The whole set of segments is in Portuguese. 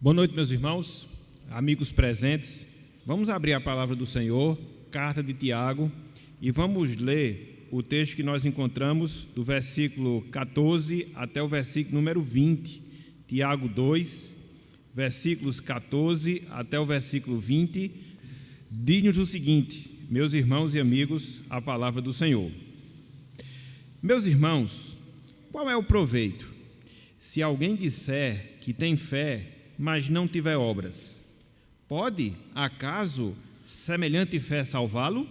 Boa noite, meus irmãos, amigos presentes. Vamos abrir a palavra do Senhor, carta de Tiago, e vamos ler o texto que nós encontramos do versículo 14 até o versículo número 20. Tiago 2, versículos 14 até o versículo 20, diz-nos o seguinte: meus irmãos e amigos, a palavra do Senhor. Meus irmãos, qual é o proveito se alguém disser que tem fé, mas não tiver obras? Pode, acaso, semelhante fé salvá-lo?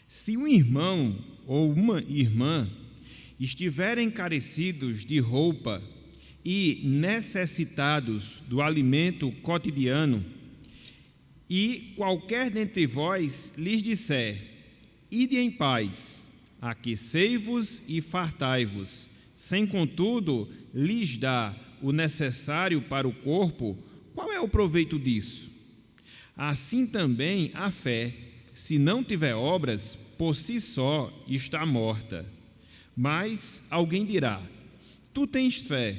Se um irmão ou uma irmã estiverem carecidos de roupa e necessitados do alimento cotidiano, e qualquer dentre vós lhes disser: ide em paz, aquecei-vos e fartai-vos, sem contudo lhes dar o necessário para o corpo, qual é o proveito disso? Assim também a fé, se não tiver obras, por si só está morta. Mas alguém dirá: tu tens fé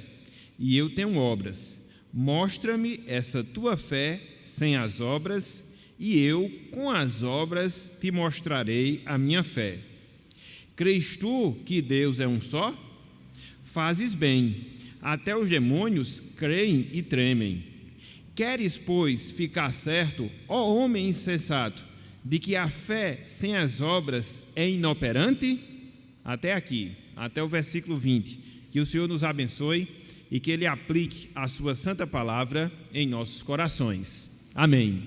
e eu tenho obras. Mostra-me essa tua fé sem as obras, e eu, com as obras, te mostrarei a minha fé. Crês tu que Deus é um só? Fazes bem. Até os demônios creem e tremem. Queres, pois, ficar certo, ó homem insensato, de que a fé sem as obras é inoperante? Até aqui, até o versículo 20. Que o Senhor nos abençoe e que Ele aplique a sua santa palavra em nossos corações. Amém.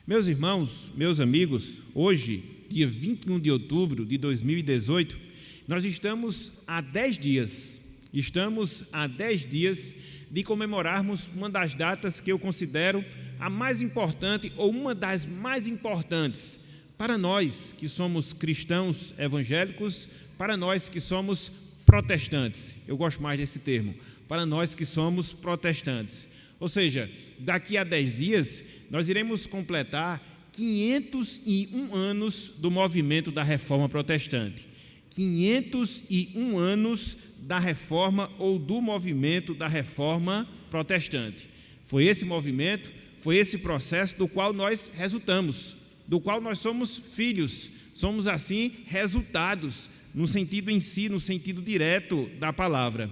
Meus irmãos, meus amigos, hoje, dia 21 de outubro de 2018, nós estamos a 10 dias de comemorarmos uma das datas que eu considero a mais importante ou uma das mais importantes para nós que somos cristãos evangélicos, para nós que somos protestantes. Eu gosto mais desse termo, para nós que somos protestantes. Ou seja, daqui a 10 dias nós iremos completar 501 anos do movimento da Reforma Protestante. 501 anos da reforma ou do movimento da Reforma Protestante. Foi esse movimento, foi esse processo do qual nós resultamos, do qual nós somos filhos, somos assim resultados, no sentido em si, no sentido direto da palavra.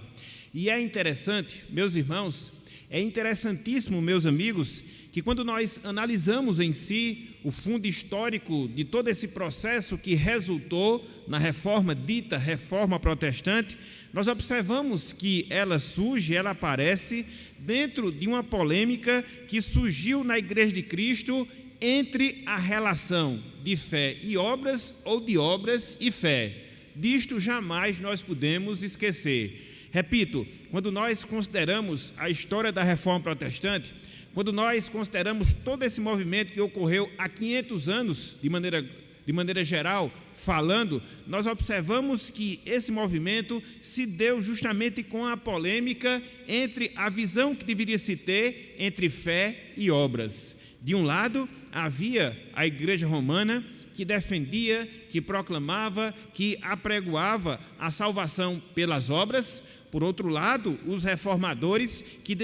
E é interessante, meus irmãos, é interessantíssimo, meus amigos, que quando nós analisamos em si o fundo histórico de todo esse processo que resultou na reforma dita Reforma Protestante, nós observamos que ela surge, ela aparece dentro de uma polêmica que surgiu na Igreja de Cristo entre a relação de fé e obras ou de obras e fé. Disto jamais nós podemos esquecer. Repito, quando nós consideramos a história da Reforma Protestante, quando nós consideramos todo esse movimento que ocorreu há 500 anos, de maneira geral, falando, nós observamos que esse movimento se deu justamente com a polêmica entre a visão que deveria se ter entre fé e obras. De um lado, havia a Igreja Romana, que defendia, que proclamava, que apregoava a salvação pelas obras. Por outro lado, os reformadores que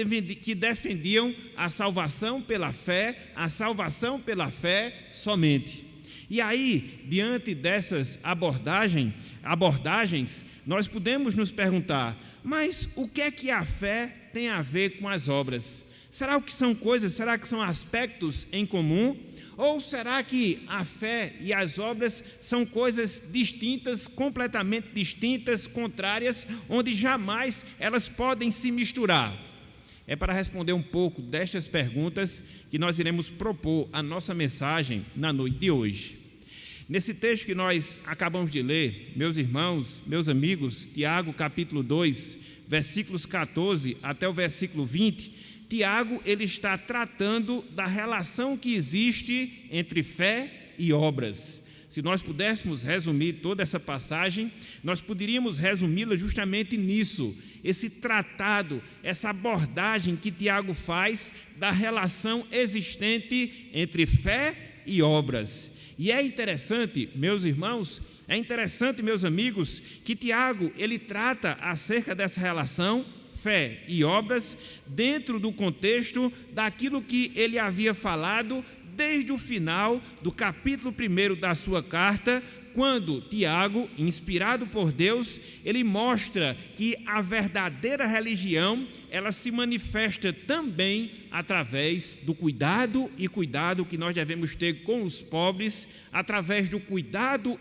defendiam a salvação pela fé somente. E aí, diante dessas abordagens, nós podemos nos perguntar: mas o que é que a fé tem a ver com as obras? Será que são coisas, será que são aspectos em comum? Ou será que a fé e as obras são coisas distintas, completamente distintas, contrárias, onde jamais elas podem se misturar? É para responder um pouco destas perguntas que nós iremos propor a nossa mensagem na noite de hoje. Nesse texto que nós acabamos de ler, meus irmãos, meus amigos, Tiago capítulo 2, versículos 14 até o versículo 20, Tiago ele está tratando da relação que existe entre fé e obras. Se nós pudéssemos resumir toda essa passagem, nós poderíamos resumi-la justamente nisso, esse tratado, essa abordagem que Tiago faz da relação existente entre fé e obras. E é interessante, meus irmãos, meus amigos, que Tiago ele trata acerca dessa relação fé e obras dentro do contexto daquilo que ele havia falado desde o final do capítulo 1 da sua carta, quando Tiago, inspirado por Deus, ele mostra que a verdadeira religião, ela se manifesta também através do cuidado que nós devemos ter com os pobres, através do cuidado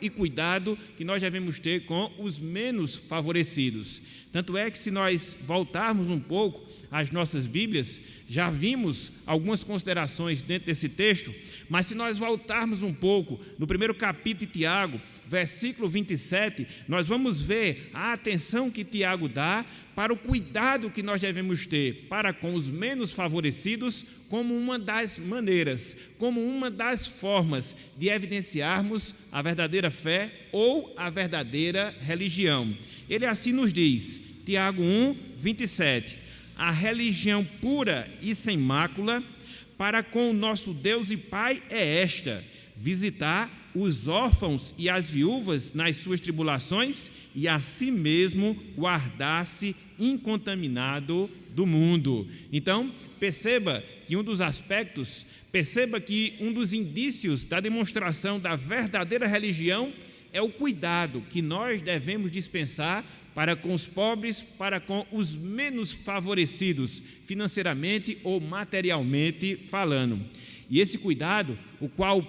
que nós devemos ter com os menos favorecidos. Tanto é que, se nós voltarmos um pouco às nossas Bíblias, já vimos algumas considerações dentro desse texto, mas se nós voltarmos um pouco no primeiro capítulo de Tiago, versículo 27, nós vamos ver a atenção que Tiago dá para o cuidado que nós devemos ter para com os menos favorecidos, como uma das maneiras, como uma das formas de evidenciarmos a verdadeira fé ou a verdadeira religião. Ele assim nos diz, Tiago 1, 27, a religião pura e sem mácula para com o nosso Deus e Pai é esta: visitar os órfãos e as viúvas nas suas tribulações e a si mesmo guardar-se incontaminado do mundo. Então, perceba que um dos indícios da demonstração da verdadeira religião é o cuidado que nós devemos dispensar para com os pobres, para com os menos favorecidos, financeiramente ou materialmente falando. E esse cuidado, o qual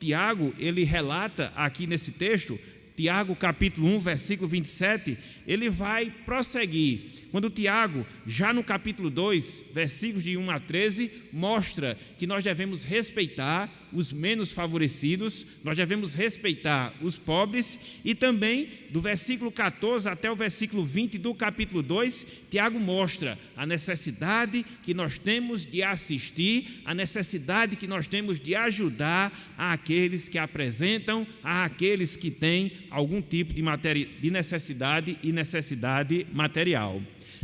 Tiago, ele relata aqui nesse texto, Tiago capítulo 1, versículo 27, ele vai prosseguir. Quando Tiago, já no capítulo 2, versículos de 1 a 13, mostra que nós devemos respeitar os menos favorecidos, nós devemos respeitar os pobres, e também do versículo 14 até o versículo 20 do capítulo 2, Tiago mostra a necessidade que nós temos de assistir, a necessidade que nós temos de ajudar àqueles que apresentam, àqueles que têm algum tipo de necessidade e necessidade material.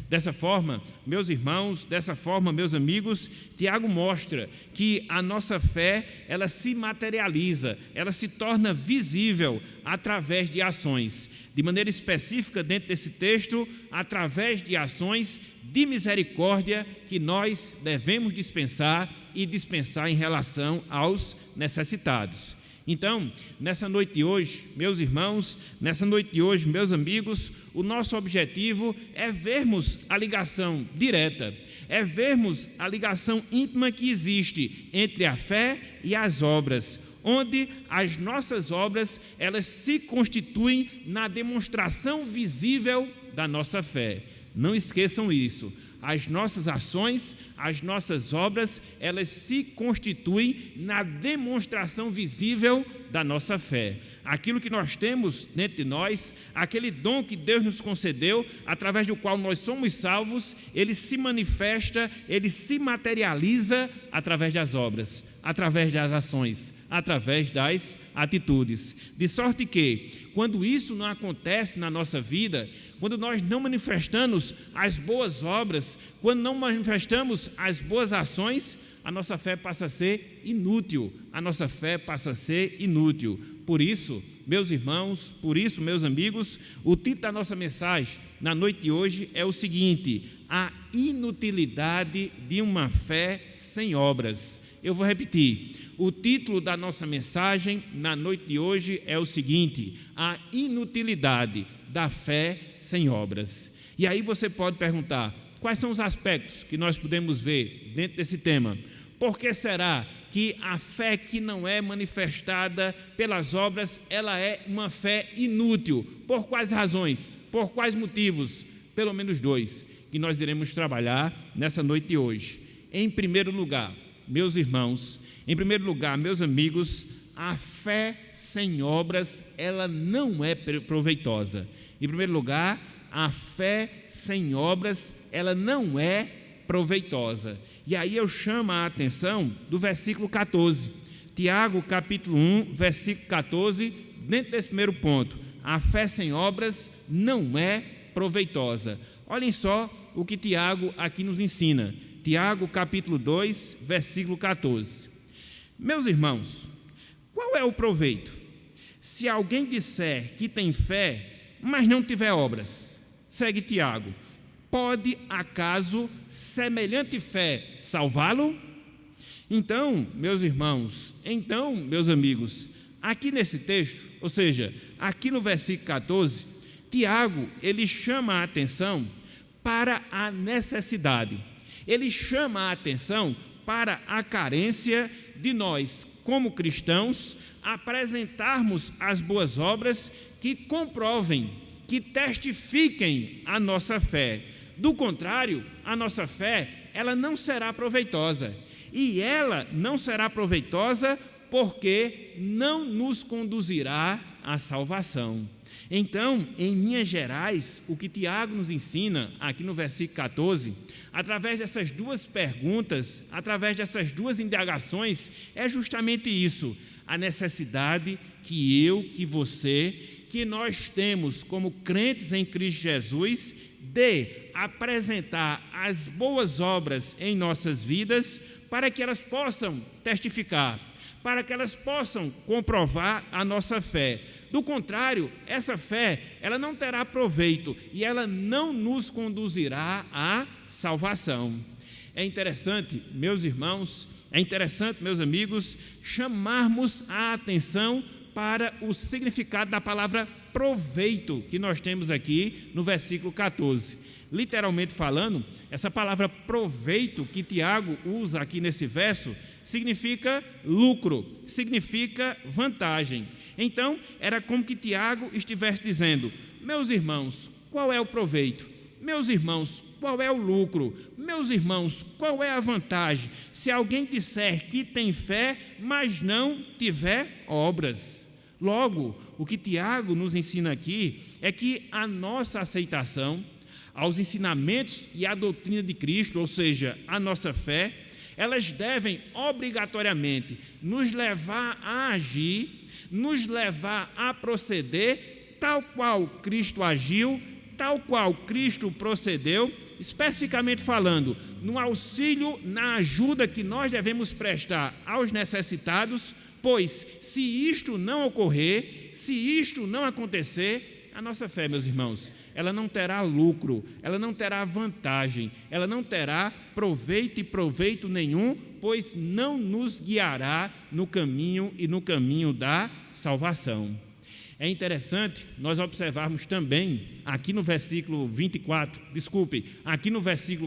Dessa forma, meus irmãos, dessa forma, meus amigos, Tiago mostra que a nossa fé, ela se materializa, ela se torna visível através de ações. De maneira específica, dentro desse texto, através de ações de misericórdia que nós devemos dispensar em relação aos necessitados. Então, nessa noite de hoje, meus irmãos, nessa noite de hoje, meus amigos, o nosso objetivo é vermos a ligação direta, é vermos a ligação íntima que existe entre a fé e as obras, onde as nossas obras, elas se constituem na demonstração visível da nossa fé. Não esqueçam isso. As nossas ações, as nossas obras, elas se constituem na demonstração visível da nossa fé. Aquilo que nós temos dentro de nós, aquele dom que Deus nos concedeu, através do qual nós somos salvos, ele se manifesta, ele se materializa através das obras, através das ações, através das atitudes. De sorte que, quando isso não acontece na nossa vida, quando nós não manifestamos as boas obras, quando não manifestamos as boas ações, a nossa fé passa a ser inútil, a nossa fé passa a ser inútil. Por isso, meus irmãos, por isso, meus amigos, o título da nossa mensagem na noite de hoje é o seguinte: a inutilidade de uma fé sem obras. Eu vou repetir, o título da nossa mensagem na noite de hoje é o seguinte: a inutilidade da fé sem obras. E aí você pode perguntar, quais são os aspectos que nós podemos ver dentro desse tema? Por que será que a fé que não é manifestada pelas obras, ela é uma fé inútil? Por quais razões? Por quais motivos? Pelo menos dois, que nós iremos trabalhar nessa noite de hoje. Em primeiro lugar, meus irmãos, em primeiro lugar, meus amigos, a fé sem obras, ela não é proveitosa. Em primeiro lugar, a fé sem obras, ela não é proveitosa. E aí eu chamo a atenção do versículo 14. Tiago, capítulo 1, versículo 14, dentro desse primeiro ponto, a fé sem obras não é proveitosa. Olhem só o que Tiago aqui nos ensina. Tiago, capítulo 2, versículo 14. Meus irmãos, qual é o proveito? Se alguém disser que tem fé, mas não tiver obras. Segue Tiago. Pode acaso semelhante fé salvá-lo? Então, meus irmãos, meus amigos, aqui nesse texto, ou seja, aqui no versículo 14, Tiago, ele chama a atenção para a necessidade. Ele chama a atenção para a carência de nós, como cristãos, apresentarmos as boas obras que comprovem, que testifiquem a nossa fé. Do contrário, a nossa fé, ela não será proveitosa. E ela não será proveitosa porque não nos conduzirá à salvação. Então, em linhas gerais, o que Tiago nos ensina aqui no versículo 14, através dessas duas perguntas, através dessas duas indagações, é justamente isso: a necessidade que eu, que você, que nós temos como crentes em Cristo Jesus, de apresentar as boas obras em nossas vidas, para que elas possam testificar, para que elas possam comprovar a nossa fé. Do contrário, essa fé, ela não terá proveito e ela não nos conduzirá à salvação. É interessante, meus irmãos, é interessante, meus amigos, chamarmos a atenção para o significado da palavra proveito que nós temos aqui no versículo 14. Literalmente falando, essa palavra proveito que Tiago usa aqui nesse verso significa lucro, significa vantagem. Então, era como que Tiago estivesse dizendo: meus irmãos, qual é o proveito? Meus irmãos, qual é o lucro? Meus irmãos, qual é a vantagem? Se alguém disser que tem fé, mas não tiver obras. Logo, o que Tiago nos ensina aqui é que a nossa aceitação aos ensinamentos e à doutrina de Cristo, ou seja, a nossa fé, elas devem obrigatoriamente nos levar a agir, nos levar a proceder tal qual Cristo agiu, tal qual Cristo procedeu, especificamente falando, no auxílio, na ajuda que nós devemos prestar aos necessitados, pois se isto não ocorrer, se isto não acontecer, a nossa fé, meus irmãos, ela não terá lucro, ela não terá vantagem, ela não terá proveito e proveito nenhum, pois não nos guiará no caminho e no caminho da salvação. É interessante nós observarmos também, aqui no versículo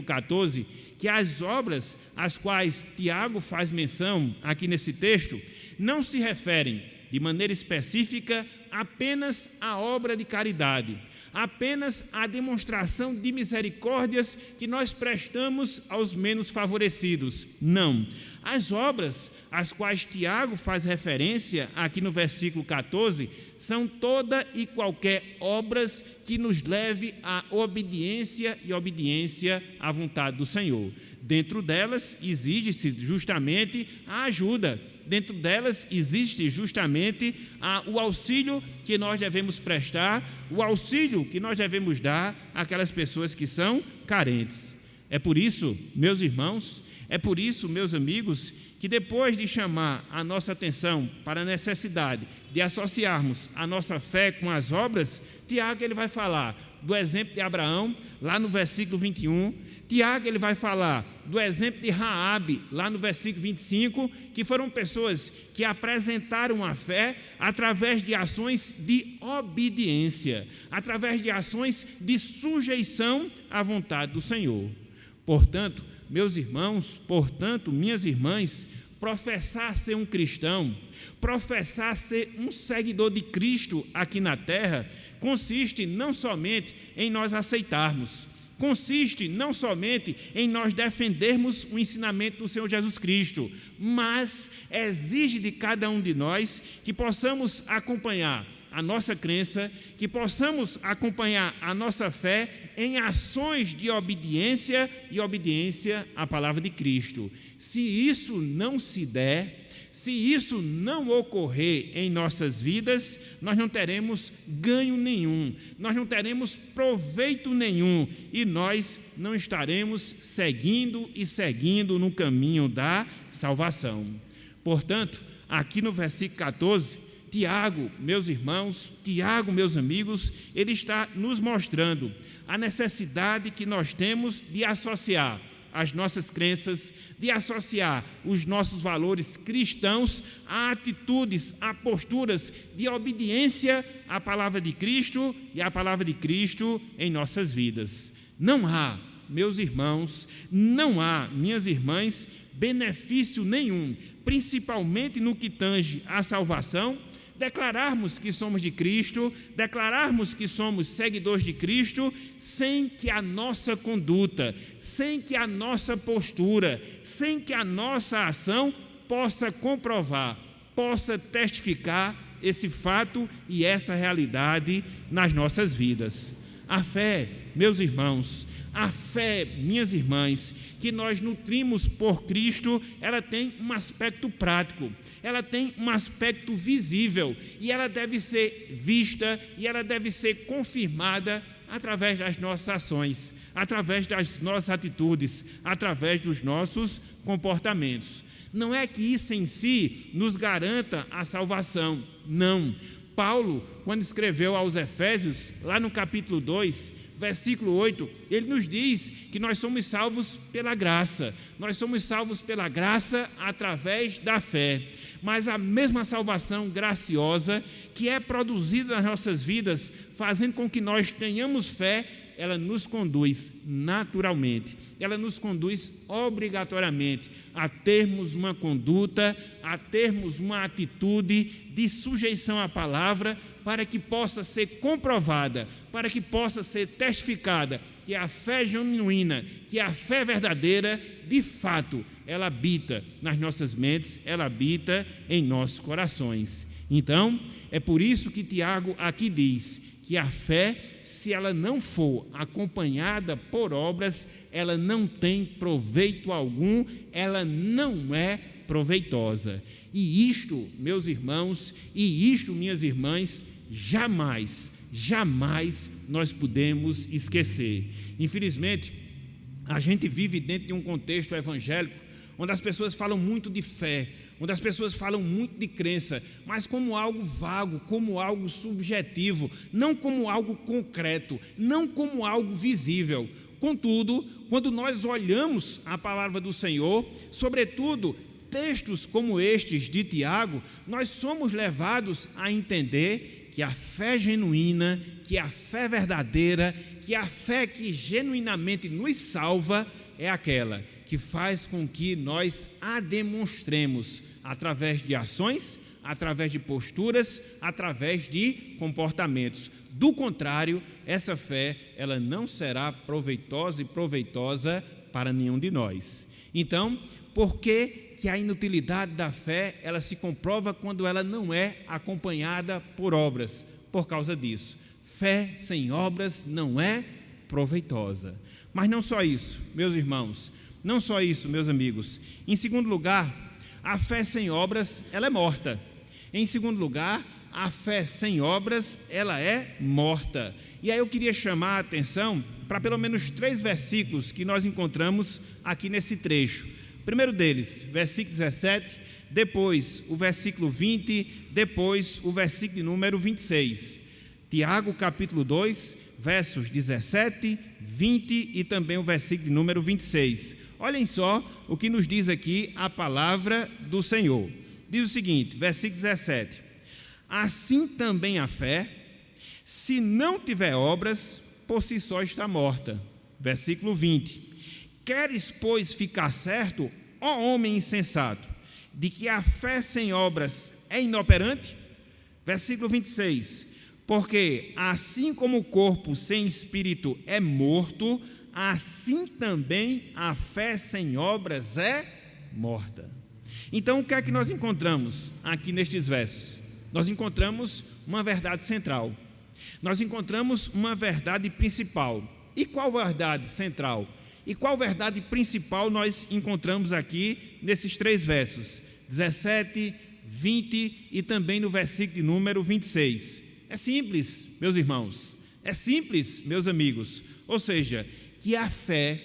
14, que as obras às quais Tiago faz menção aqui nesse texto não se referem de maneira específica apenas à obra de caridade, apenas à demonstração de misericórdias que nós prestamos aos menos favorecidos. Não. As obras às quais Tiago faz referência aqui no versículo 14 são toda e qualquer obras que nos leve à obediência e obediência à vontade do Senhor. Dentro delas exige-se justamente a ajuda. Dentro delas existe justamente o auxílio que nós devemos prestar, o auxílio que nós devemos dar àquelas pessoas que são carentes. É por isso, meus irmãos, é por isso, meus amigos, que depois de chamar a nossa atenção para a necessidade de associarmos a nossa fé com as obras, Tiago ele vai falar do exemplo de Abraão, lá no versículo 21, Tiago ele vai falar do exemplo de Raabe, lá no versículo 25, que foram pessoas que apresentaram a fé através de ações de obediência, através de ações de sujeição à vontade do Senhor. Portanto, meus irmãos, portanto, minhas irmãs, professar ser um cristão, professar ser um seguidor de Cristo aqui na terra, consiste não somente em nós aceitarmos, consiste não somente em nós defendermos o ensinamento do Senhor Jesus Cristo, mas exige de cada um de nós que possamos acompanhar a nossa crença, que possamos acompanhar a nossa fé em ações de obediência e obediência à palavra de Cristo. Se isso não se der, se isso não ocorrer em nossas vidas, nós não teremos ganho nenhum, nós não teremos proveito nenhum e nós não estaremos seguindo no caminho da salvação. Portanto, aqui no versículo 14, Tiago, meus irmãos, Tiago, meus amigos, ele está nos mostrando a necessidade que nós temos de associar as nossas crenças, de associar os nossos valores cristãos a atitudes, a posturas de obediência à palavra de Cristo e à palavra de Cristo em nossas vidas. Não há, meus irmãos, não há, minhas irmãs, benefício nenhum, principalmente no que tange à salvação, declararmos que somos de Cristo, declararmos que somos seguidores de Cristo, sem que a nossa conduta, sem que a nossa postura, sem que a nossa ação possa comprovar, possa testificar esse fato e essa realidade nas nossas vidas. A fé, meus irmãos, a fé, minhas irmãs, que nós nutrimos por Cristo, ela tem um aspecto prático, ela tem um aspecto visível e ela deve ser vista e ela deve ser confirmada através das nossas ações, através das nossas atitudes, através dos nossos comportamentos. Não é que isso em si nos garanta a salvação, não. Paulo, quando escreveu aos Efésios, lá no capítulo 2, versículo 8, ele nos diz que nós somos salvos pela graça. Nós somos salvos pela graça através da fé. Mas a mesma salvação graciosa que é produzida nas nossas vidas, fazendo com que nós tenhamos fé, ela nos conduz naturalmente, ela nos conduz obrigatoriamente a termos uma conduta, a termos uma atitude de sujeição à palavra, para que possa ser comprovada, para que possa ser testificada que a fé genuína, que a fé verdadeira, de fato, ela habita nas nossas mentes, ela habita em nossos corações. Então, é por isso que Tiago aqui diz que a fé, se ela não for acompanhada por obras, ela não tem proveito algum, ela não é proveitosa. E isto, meus irmãos, e isto, minhas irmãs, jamais nós podemos esquecer. Infelizmente, a gente vive dentro de um contexto evangélico onde as pessoas falam muito de fé, onde as pessoas falam muito de crença, mas como algo vago, como algo subjetivo, não como algo concreto, não como algo visível. Contudo, quando nós olhamos a palavra do Senhor, sobretudo textos como estes de Tiago, nós somos levados a entender que a fé genuína, que a fé verdadeira, que a fé que genuinamente nos salva é aquela que faz com que nós a demonstremos através de ações, através de posturas, através de comportamentos. Do contrário, essa fé, ela não será proveitosa e proveitosa para nenhum de nós. Então, por que a inutilidade da fé, ela se comprova quando ela não é acompanhada por obras? Por causa disso. Fé sem obras não é proveitosa. Mas não só isso, meus irmãos, não só isso, meus amigos. Em segundo lugar, a fé sem obras, ela é morta. Em segundo lugar, a fé sem obras, ela é morta. E aí eu queria chamar a atenção para pelo menos 3 versículos que nós encontramos aqui nesse trecho. O primeiro deles, versículo 17, depois o versículo 20, depois o versículo número 26. Tiago, capítulo 2, versos 17, 20 e também o versículo número 26. Olhem só o que nos diz aqui a palavra do Senhor. Diz o seguinte, versículo 17: assim também a fé, se não tiver obras, por si só está morta. Versículo 20: queres, pois, ficar certo, ó homem insensato, de que a fé sem obras é inoperante? Versículo 26: porque assim como o corpo sem espírito é morto, assim também a fé sem obras é morta. Então, o que é que nós encontramos aqui nestes versos? Nós encontramos uma verdade central. Nós encontramos uma verdade principal. E qual verdade central? E qual verdade principal nós encontramos aqui nesses 3 versos? 17, 20 e também no versículo número 26. É simples, meus irmãos. É simples, meus amigos. Ou seja, que a fé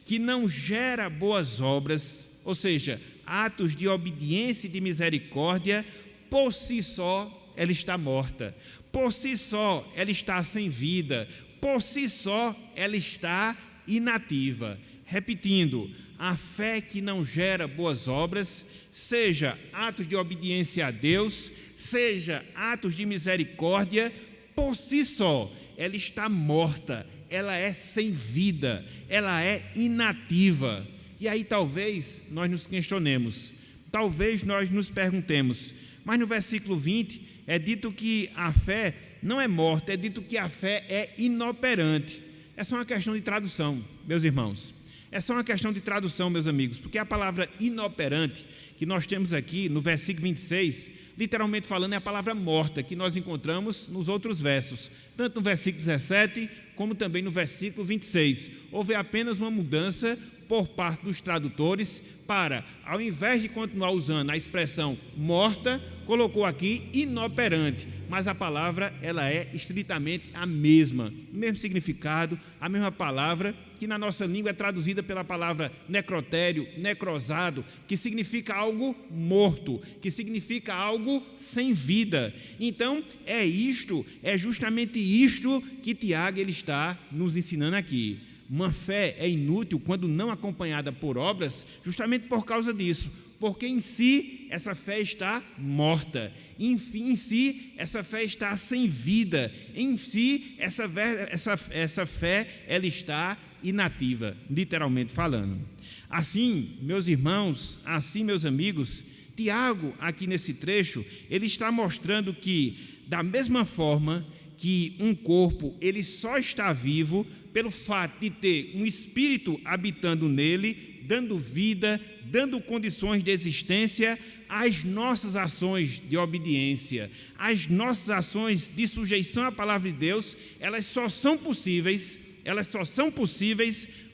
que não gera boas obras, ou seja, atos de obediência e de misericórdia, por si só, ela está morta. Por si só, ela está sem vida. Por si só, ela está inativa. Repetindo, a fé que não gera boas obras, seja atos de obediência a Deus, seja atos de misericórdia, por si só, ela está morta, ela é sem vida, ela é inativa. E aí talvez nós nos questionemos, talvez nós nos perguntemos, mas no versículo 20 é dito que a fé não é morta, é dito que a fé é inoperante. É só uma questão de tradução, meus irmãos. É só uma questão de tradução, meus amigos, porque a palavra inoperante que nós temos aqui no versículo 26, literalmente falando, é a palavra morta que nós encontramos nos outros versos, tanto no versículo 17 como também no versículo 26. Houve apenas uma mudança por parte dos tradutores para, ao invés de continuar usando a expressão morta, colocou aqui inoperante, mas a palavra ela é estritamente a mesma, o mesmo significado, a mesma palavra que na nossa língua é traduzida pela palavra necrotério, necrosado, que significa algo morto, que significa algo sem vida. Então é justamente isto que Tiago ele está nos ensinando aqui. Uma fé é inútil quando não acompanhada por obras, justamente por causa disso, porque em si essa fé está morta, em si essa fé está sem vida, em si essa fé ela está inativa, literalmente falando. Assim, meus irmãos, assim, meus amigos, Tiago, aqui nesse trecho, ele está mostrando que, da mesma forma que um corpo ele só está vivo pelo fato de ter um espírito habitando nele, dando vida, dando condições de existência, as nossas ações de obediência, as nossas ações de sujeição à palavra de Deus, elas só são possíveis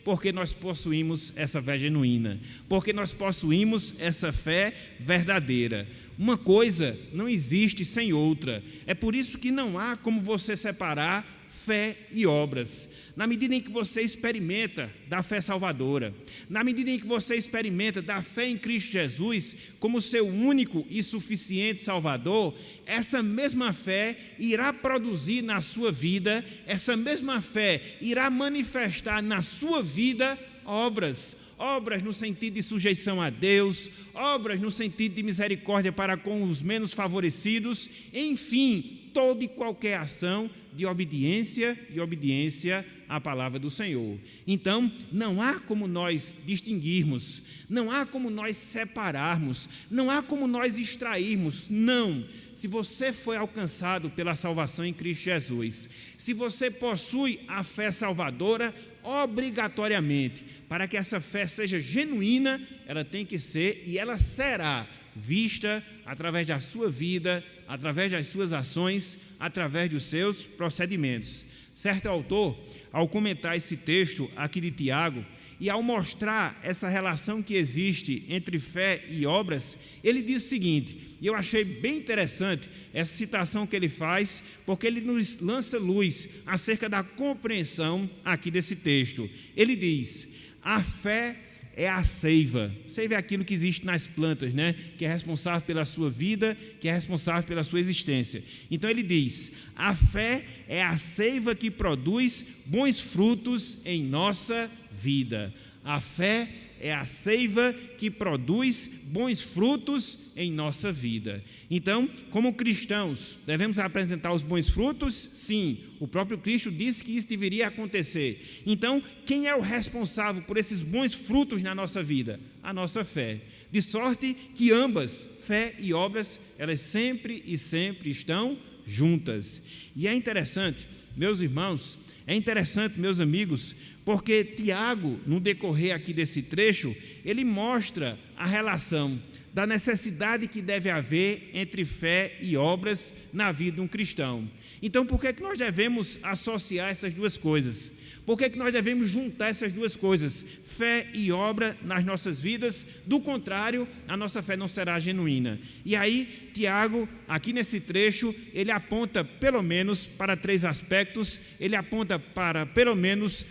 porque nós possuímos essa fé genuína, porque nós possuímos essa fé verdadeira. Uma coisa não existe sem outra. É por isso que não há como você separar fé e obras. Na medida em que você experimenta da fé salvadora, na medida em que você experimenta da fé em Cristo Jesus como seu único e suficiente Salvador, essa mesma fé irá produzir na sua vida, essa mesma fé irá manifestar na sua vida obras no sentido de sujeição a Deus, obras no sentido de misericórdia para com os menos favorecidos, enfim, toda e qualquer ação de obediência à palavra do Senhor. Então, não há como nós distinguirmos, não há como nós separarmos, não há como nós extrairmos, não. Se você foi alcançado pela salvação em Cristo Jesus, se você possui a fé salvadora, obrigatoriamente, para que essa fé seja genuína, ela tem que ser e ela será vista através da sua vida, através das suas ações, através dos seus procedimentos. Certo autor, ao comentar esse texto aqui de Tiago, e ao mostrar essa relação que existe entre fé e obras, ele diz o seguinte, e eu achei bem interessante essa citação que ele faz, porque ele nos lança luz acerca da compreensão aqui desse texto. Ele diz, a fé é a seiva. Seiva é aquilo que existe nas plantas, né? Que é responsável pela sua vida, que é responsável pela sua existência. Então ele diz, a fé é a seiva que produz bons frutos em nossa vida. A fé é a seiva que produz bons frutos em nossa vida. Então, como cristãos, devemos apresentar os bons frutos? Sim, o próprio Cristo disse que isso deveria acontecer. Então, quem é o responsável por esses bons frutos na nossa vida? A nossa fé. De sorte que ambas, fé e obras, elas sempre estão juntas. E é interessante, meus irmãos, meus amigos, porque Tiago, no decorrer aqui desse trecho, ele mostra a relação da necessidade que deve haver entre fé e obras na vida de um cristão. Então, por que nós devemos associar essas duas coisas? Por que nós devemos juntar essas duas coisas, fé e obra, nas nossas vidas? Do contrário, a nossa fé não será genuína. E aí, Tiago, aqui nesse trecho, ele aponta pelo menos para 3 aspectos, ele aponta para pelo menos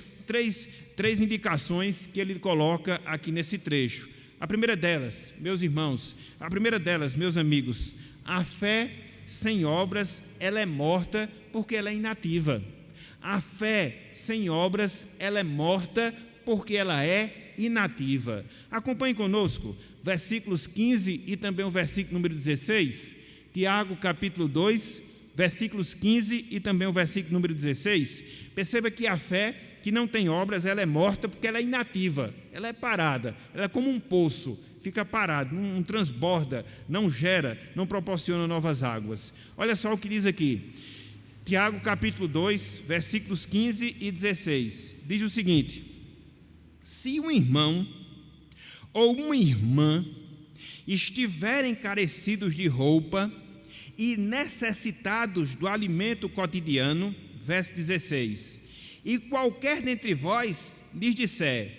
três indicações que ele coloca aqui nesse trecho. A primeira delas, meus irmãos, meus amigos, A fé sem obras, ela é morta porque ela é inativa. A fé sem obras, ela é morta porque ela é inativa. Acompanhe conosco, versículos 15 e também o versículo número 16. Tiago, capítulo 2, versículos 15 e também o versículo número 16. Perceba que a fé que não tem obras, ela é morta porque ela é inativa, ela é parada, ela é como um poço, fica parado, não transborda, não gera, não proporciona novas águas. Olha só o que diz aqui, Tiago capítulo 2, versículos 15 e 16, diz o seguinte: se um irmão ou uma irmã estiverem carecidos de roupa e necessitados do alimento cotidiano, verso 16, e qualquer dentre vós lhes disser,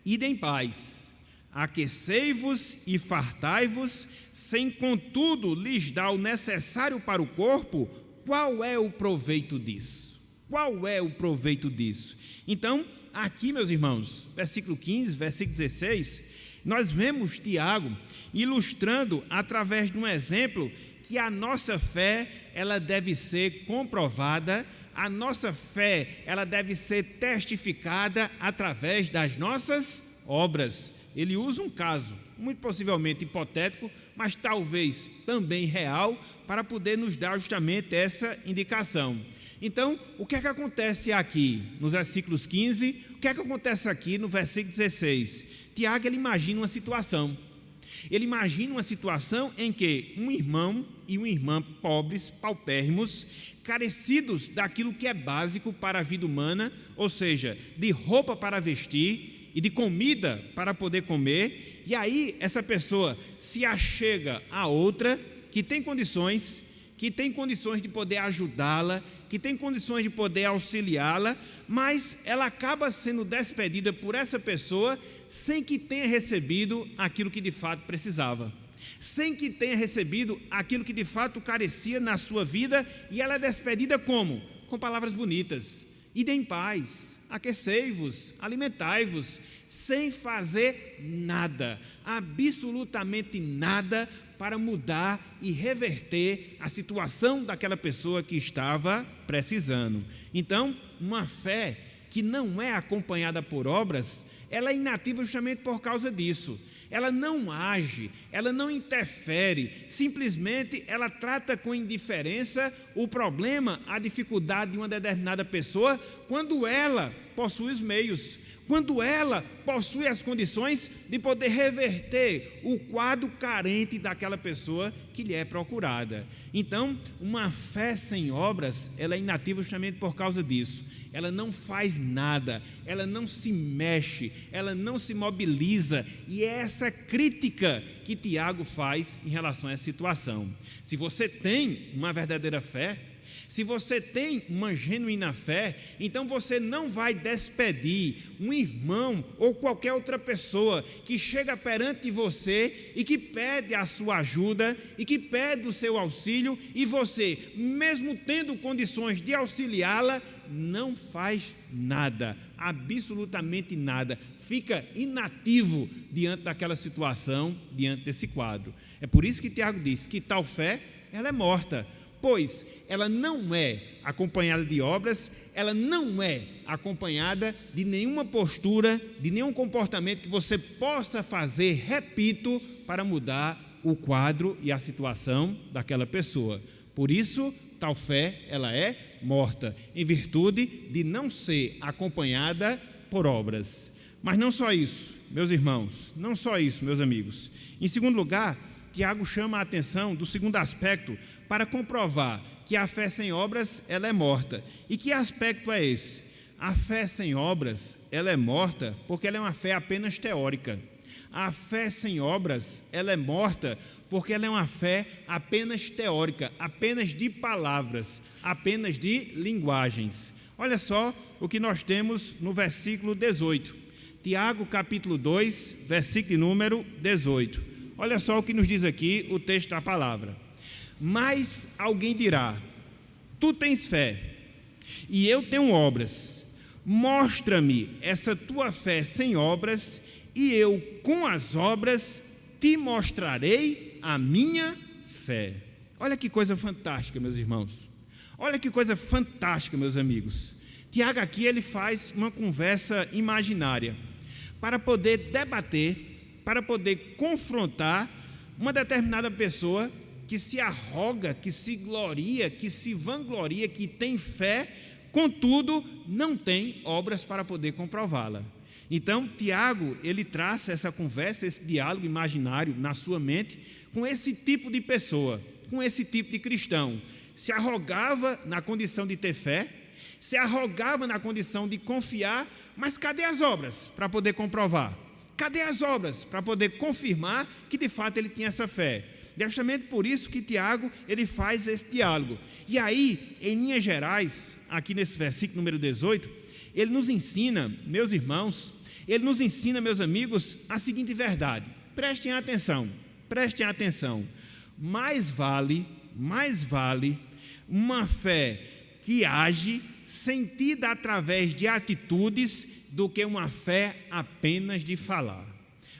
ide em paz, aquecei-vos e fartai-vos, sem contudo lhes dar o necessário para o corpo, qual é o proveito disso? Qual é o proveito disso? Então, aqui, meus irmãos, versículo 15, versículo 16, nós vemos Tiago ilustrando através de um exemplo que a nossa fé, ela deve ser comprovada, a nossa fé, ela deve ser testificada através das nossas obras. Ele usa um caso, muito possivelmente hipotético, mas talvez também real, para poder nos dar justamente essa indicação. Então, o que é que acontece aqui nos versículos 15? O que é que acontece aqui no versículo 16? Tiago, ele imagina uma situação. Ele imagina uma situação em que um irmão e uma irmã pobres, paupérrimos, carecidos daquilo que é básico para a vida humana, ou seja, de roupa para vestir e de comida para poder comer, e aí essa pessoa se achega a outra que tem condições de poder ajudá-la, que tem condições de poder auxiliá-la, mas ela acaba sendo despedida por essa pessoa sem que tenha recebido aquilo que de fato precisava, sem que tenha recebido aquilo que de fato carecia na sua vida, e ela é despedida como? Com palavras bonitas: ide em paz, aquecei-vos, alimentai-vos, sem fazer nada, absolutamente nada, para mudar e reverter a situação daquela pessoa que estava precisando. Então, uma fé que não é acompanhada por obras, ela é inativa justamente por causa disso. Ela não age, ela não interfere, simplesmente ela trata com indiferença o problema, a dificuldade de uma determinada pessoa, quando ela possui os meios, quando ela possui as condições de poder reverter o quadro carente daquela pessoa que lhe é procurada. Então, uma fé sem obras, ela é inativa justamente por causa disso. Ela não faz nada, ela não se mexe, ela não se mobiliza, e é essa crítica que Tiago faz em relação a essa situação. Se você tem uma verdadeira fé, se você tem uma genuína fé, então você não vai despedir um irmão ou qualquer outra pessoa que chega perante você e que pede a sua ajuda e que pede o seu auxílio, e você, mesmo tendo condições de auxiliá-la, não faz nada, absolutamente nada, fica inativo diante daquela situação, diante desse quadro. É por isso que Tiago diz que tal fé, ela é morta, pois ela não é acompanhada de obras, ela não é acompanhada de nenhuma postura, de nenhum comportamento que você possa fazer, repito, para mudar o quadro e a situação daquela pessoa. Por isso, tal fé, ela é morta, em virtude de não ser acompanhada por obras. Mas não só isso, meus irmãos, não só isso, meus amigos. Em segundo lugar, Tiago chama a atenção do segundo aspecto, para comprovar que a fé sem obras, ela é morta. E que aspecto é esse? A fé sem obras, ela é morta porque ela é uma fé apenas teórica. A fé sem obras, ela é morta porque ela é uma fé apenas teórica, apenas de palavras, apenas de linguagens. Olha só o que nós temos no versículo 18. Tiago, capítulo 2, versículo número 18. Olha só o que nos diz aqui o texto da palavra. Mas alguém dirá: tu tens fé, e eu tenho obras. Mostra-me essa tua fé sem obras, e eu, com as obras, te mostrarei a minha fé. Olha que coisa fantástica, meus irmãos. Olha que coisa fantástica, meus amigos. Tiago aqui ele faz uma conversa imaginária para poder debater, para poder confrontar uma determinada pessoa que se arroga, que se gloria, que se vangloria, que tem fé, contudo, não tem obras para poder comprová-la. Então, Tiago, ele traça essa conversa, esse diálogo imaginário na sua mente com esse tipo de pessoa, com esse tipo de cristão. Se arrogava na condição de ter fé, se arrogava na condição de confiar, mas cadê as obras para poder comprovar? Cadê as obras para poder confirmar que de fato ele tinha essa fé? É justamente por isso que Tiago ele faz esse diálogo. E aí, em linhas gerais, aqui nesse versículo número 18, ele nos ensina, meus irmãos, ele nos ensina, meus amigos, a seguinte verdade. Prestem atenção. Mais vale uma fé que age, sentida através de atitudes, do que uma fé apenas de falar.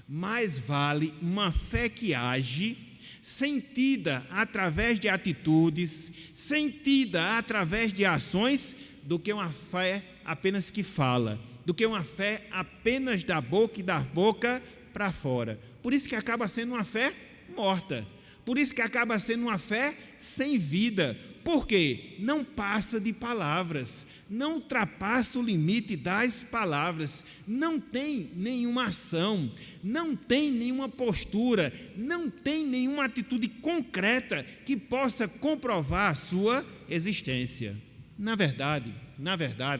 Mais vale uma fé que age, sentida através de atitudes, sentida através de ações, do que uma fé apenas que fala, do que uma fé apenas da boca e da boca para fora. Por isso que acaba sendo uma fé morta, por isso que acaba sendo uma fé sem vida, porque não passa de palavras, não ultrapassa o limite das palavras, não tem nenhuma ação, não tem nenhuma postura, não tem nenhuma atitude concreta que possa comprovar a sua existência. Na verdade,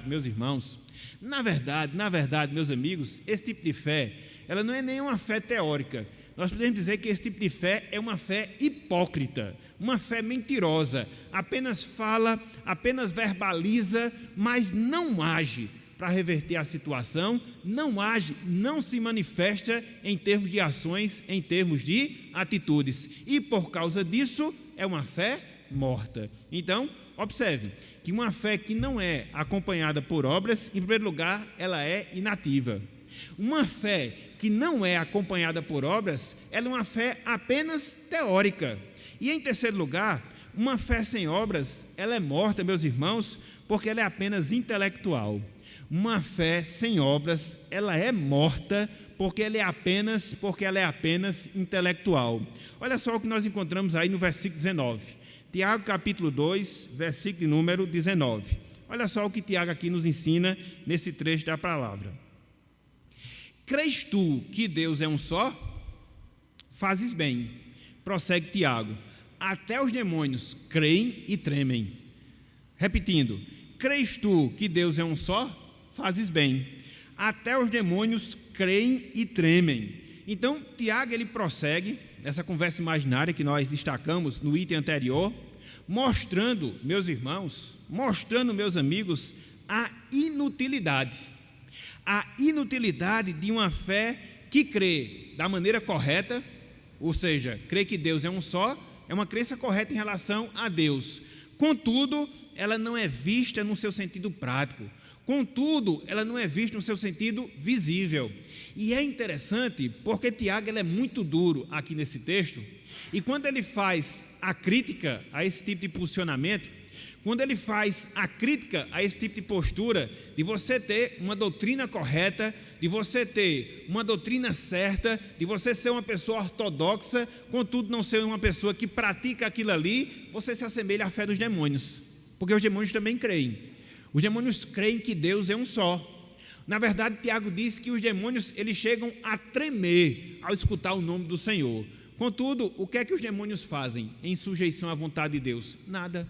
meus irmãos, na verdade, meus amigos, esse tipo de fé, ela não é nenhuma fé teórica. Nós podemos dizer que esse tipo de fé é uma fé hipócrita, uma fé mentirosa, apenas fala, apenas verbaliza, mas não age para reverter a situação, não age, não se manifesta em termos de ações, em termos de atitudes, e por causa disso é uma fé morta. Então, observe que uma fé que não é acompanhada por obras, em primeiro lugar, ela é inativa. Uma fé que não é acompanhada por obras, ela é uma fé apenas teórica. E em terceiro lugar, uma fé sem obras, ela é morta, meus irmãos, porque ela é apenas intelectual. Uma fé sem obras, ela é morta porque ela é apenas intelectual. Olha só o que nós encontramos aí no versículo 19. Tiago capítulo 2, versículo número 19. Olha só o que Tiago aqui nos ensina nesse trecho da palavra. Crês tu que Deus é um só? Fazes bem. Prossegue Tiago. Até os demônios creem e tremem. Repetindo. Crês tu que Deus é um só? Fazes bem. Até os demônios creem e tremem. Então, Tiago, ele prossegue essa conversa imaginária que nós destacamos no item anterior, mostrando, meus irmãos, meus amigos, a inutilidade de uma fé que crê da maneira correta, ou seja, crê que Deus é um só, é uma crença correta em relação a Deus. Contudo, ela não é vista no seu sentido prático. Contudo, ela não é vista no seu sentido visível. E é interessante porque Tiago ele é muito duro aqui nesse texto, e quando ele faz a crítica a esse tipo de posicionamento, quando ele faz a crítica a esse tipo de postura, de você ter uma doutrina correta, de você ter uma doutrina certa, de você ser uma pessoa ortodoxa, contudo não ser uma pessoa que pratica aquilo ali, você se assemelha à fé dos demônios, porque os demônios também creem. Os demônios creem que Deus é um só. Na verdade, Tiago diz que os demônios eles chegam a tremer ao escutar o nome do Senhor. Contudo, o que é que os demônios fazem em sujeição à vontade de Deus? Nada.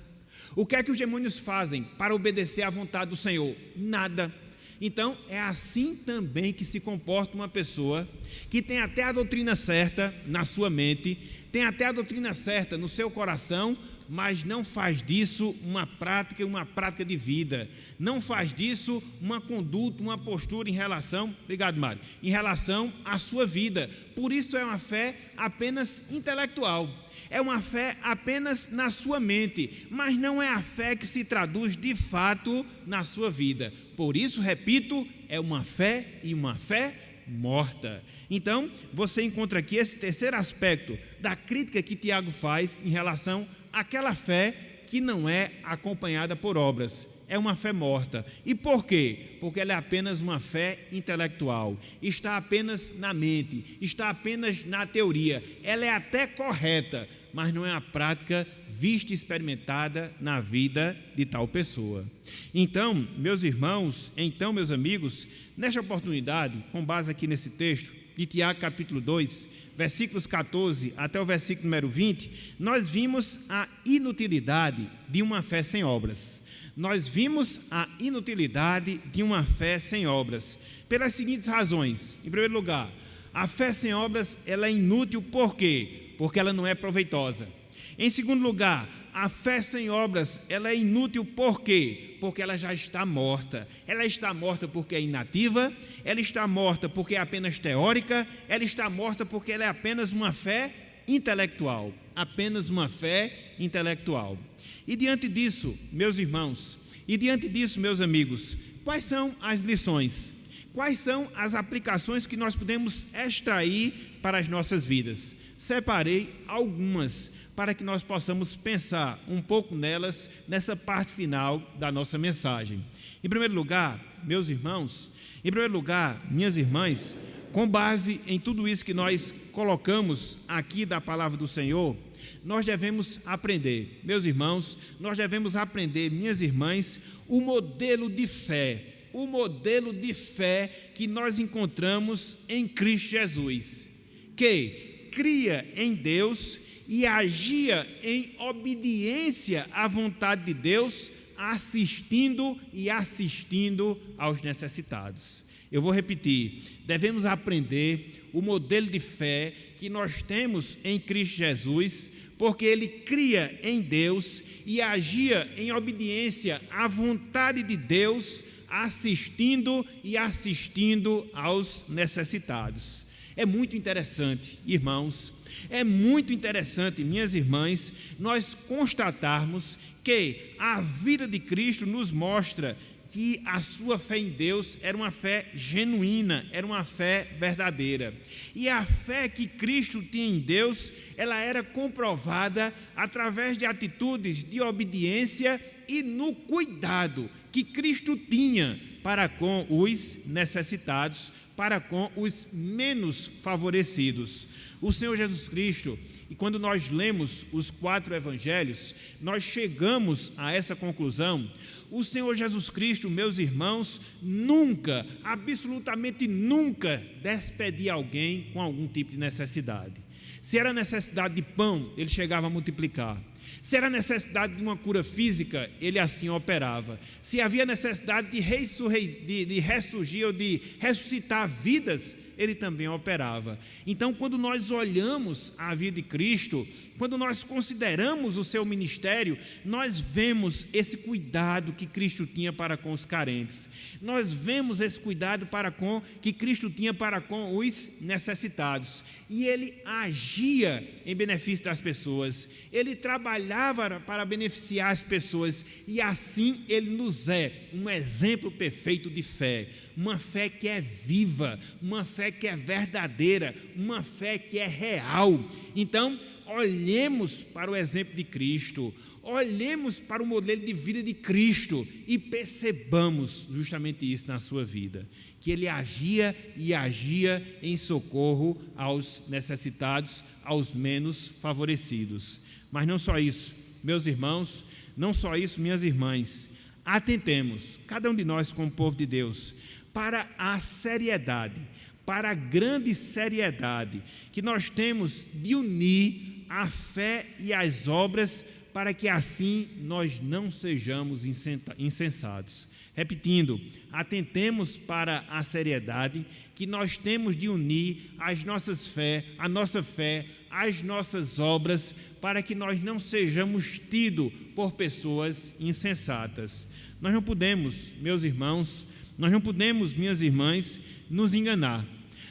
O que é que os demônios fazem para obedecer à vontade do Senhor? Nada. Então, é assim também que se comporta uma pessoa que tem até a doutrina certa na sua mente, tem até a doutrina certa no seu coração, mas não faz disso uma prática de vida, não faz disso uma conduta, uma postura em relação, obrigado Mário, em relação à sua vida. Por isso é uma fé apenas intelectual, é uma fé apenas na sua mente, mas não é a fé que se traduz de fato na sua vida. Por isso, repito, é uma fé e uma fé morta. Então, você encontra aqui esse terceiro aspecto da crítica que Tiago faz em relação aquela fé que não é acompanhada por obras. É uma fé morta. E por quê? Porque ela é apenas uma fé intelectual. Está apenas na mente, está apenas na teoria. Ela é até correta, mas não é a prática vista e experimentada na vida de tal pessoa. Então, meus irmãos, meus amigos, nesta oportunidade, com base aqui nesse texto de Tiago capítulo 2, versículos 14 até o versículo número 20, nós vimos a inutilidade de uma fé sem obras. Nós vimos a inutilidade de uma fé sem obras, pelas seguintes razões. Em primeiro lugar, a fé sem obras ela é inútil, por quê? Porque ela não é proveitosa. Em segundo lugar, a fé sem obras ela é inútil, por quê? Porque ela já está morta. Ela está morta porque é inativa, ela está morta porque é apenas teórica, ela está morta porque ela é apenas uma fé intelectual. Apenas uma fé intelectual. E diante disso, meus irmãos, meus amigos, quais são as lições? Quais são as aplicações que nós podemos extrair para as nossas vidas? Separei algumas para que nós possamos pensar um pouco nelas nessa parte final da nossa mensagem. Em primeiro lugar, meus irmãos, minhas irmãs, com base em tudo isso que nós colocamos aqui da palavra do Senhor, nós devemos aprender, meus irmãos, minhas irmãs, o modelo de fé que nós encontramos em Cristo Jesus, que cria em Deus e agia em obediência à vontade de Deus, assistindo aos necessitados. Eu vou repetir, devemos aprender o modelo de fé que nós temos em Cristo Jesus, porque Ele cria em Deus e agia em obediência à vontade de Deus, assistindo aos necessitados. É muito interessante, irmãos, minhas irmãs, nós constatarmos que a vida de Cristo nos mostra que a sua fé em Deus era uma fé genuína, era uma fé verdadeira. E a fé que Cristo tinha em Deus, ela era comprovada através de atitudes de obediência e no cuidado que Cristo tinha para com os necessitados, para com os menos favorecidos. O Senhor Jesus Cristo, e quando nós lemos os 4 evangelhos, nós chegamos a essa conclusão. O Senhor Jesus Cristo, meus irmãos, nunca, absolutamente nunca, despedia alguém com algum tipo de necessidade. Se era necessidade de pão, Ele chegava a multiplicar. Se era necessidade de uma cura física, Ele assim operava. Se havia necessidade de ressurgir ou de ressuscitar vidas, Ele também operava. Então, quando nós olhamos a vida de Cristo, quando nós consideramos o seu ministério, nós vemos esse cuidado que Cristo tinha para com os carentes. Nós vemos esse cuidado que Cristo tinha para com os necessitados. E Ele agia em benefício das pessoas. Ele trabalhava para beneficiar as pessoas. E assim Ele nos é um exemplo perfeito de fé. Uma fé que é viva, uma fé que é verdadeira, uma fé que é real. Então, olhemos para o exemplo de Cristo, olhemos para o modelo de vida de Cristo e percebamos justamente isso na sua vida, que Ele agia em socorro aos necessitados, aos menos favorecidos. Mas não só isso, meus irmãos, minhas irmãs, atentemos, cada um de nós como povo de Deus, para a seriedade, para a grande seriedade que nós temos de unir a fé e as obras, para que assim nós não sejamos insensatos. Repetindo, atentemos para a seriedade que nós temos de unir a nossa fé, as nossas obras, para que nós não sejamos tidos por pessoas insensatas. Nós não podemos, meus irmãos, minhas irmãs, nos enganar.